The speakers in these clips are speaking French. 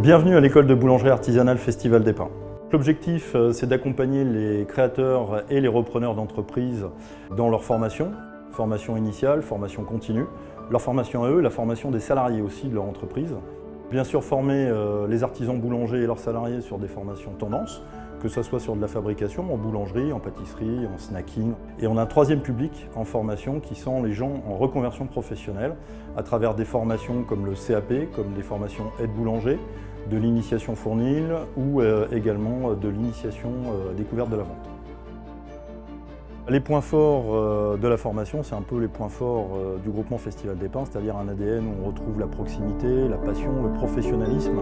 Bienvenue à l'école de boulangerie artisanale Festival des Pins. L'objectif, c'est d'accompagner les créateurs et les repreneurs d'entreprises dans leur formation initiale, formation continue, leur formation à eux, la formation des salariés aussi de leur entreprise. Bien sûr, former les artisans boulangers et leurs salariés sur des formations tendances, que ce soit sur de la fabrication, en boulangerie, en pâtisserie, en snacking. Et on a un troisième public en formation qui sont les gens en reconversion professionnelle à travers des formations comme le CAP, comme des formations aide boulanger, de l'initiation fournile ou également de l'initiation découverte de la vente. Les points forts de la formation, c'est un peu les points forts du groupement Festival des Pins, c'est-à-dire un ADN où on retrouve la proximité, la passion, le professionnalisme.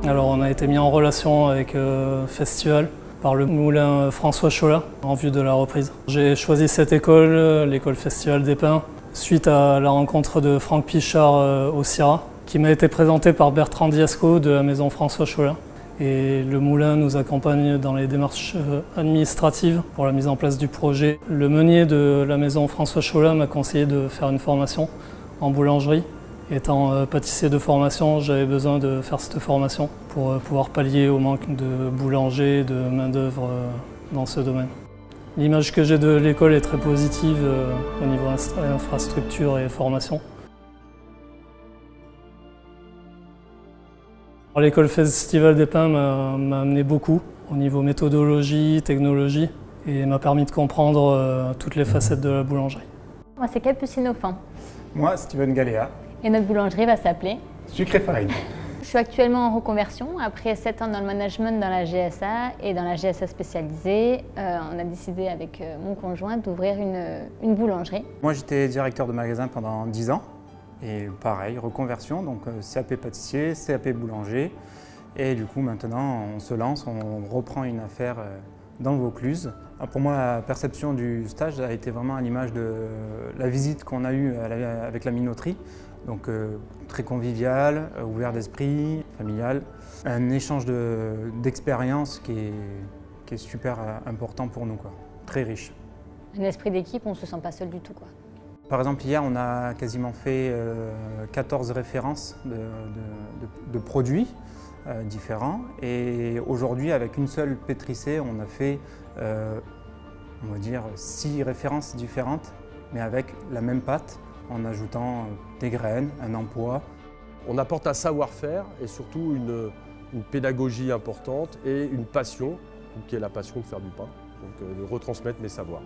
Alors on a été mis en relation avec Festival par le moulin François Cholat en vue de la reprise. J'ai choisi cette école, l'école Festival des Pins, suite à la rencontre de Franck Pichard au CIRA, qui m'a été présenté par Bertrand Diasco de la maison François Cholat. Et le moulin nous accompagne dans les démarches administratives pour la mise en place du projet. Le meunier de la maison François Cholat m'a conseillé de faire une formation en boulangerie. Étant pâtissier de formation, j'avais besoin de faire cette formation pour pouvoir pallier au manque de boulangers, de main-d'œuvre dans ce domaine. L'image que j'ai de l'école est très positive au niveau infrastructure et formation. L'école Festival des Pins m'a amené beaucoup au niveau méthodologie, technologie et m'a permis de comprendre toutes les facettes de la boulangerie. Moi, c'est Capucine Offan. Moi, Steven Galéa. Et notre boulangerie va s'appeler Sucre et Farine. Je suis actuellement en reconversion. Après 7 ans dans le management dans la GSA et dans la GSA spécialisée, on a décidé avec mon conjoint d'ouvrir une boulangerie. Moi, j'étais directeur de magasin pendant 10 ans. Et pareil, reconversion, donc CAP pâtissier, CAP boulanger. Et du coup, maintenant, on se lance, on reprend une affaire dans le Vaucluse. Pour moi, la perception du stage a été vraiment à l'image de la visite qu'on a eue avec la minoterie. Donc très convivial, ouvert d'esprit, familial. Un échange d'expérience qui est super important pour nous, quoi. Très riche. Un esprit d'équipe, on ne se sent pas seul du tout, quoi. Par exemple, hier, on a quasiment fait 14 références de produits différents. Et aujourd'hui, avec une seule pétrissée, on a fait, on va dire, 6 références différentes, mais avec la même pâte, en ajoutant des graines, un empois. On apporte un savoir-faire et surtout une pédagogie importante et une passion, qui est la passion de faire du pain, donc de retransmettre mes savoirs.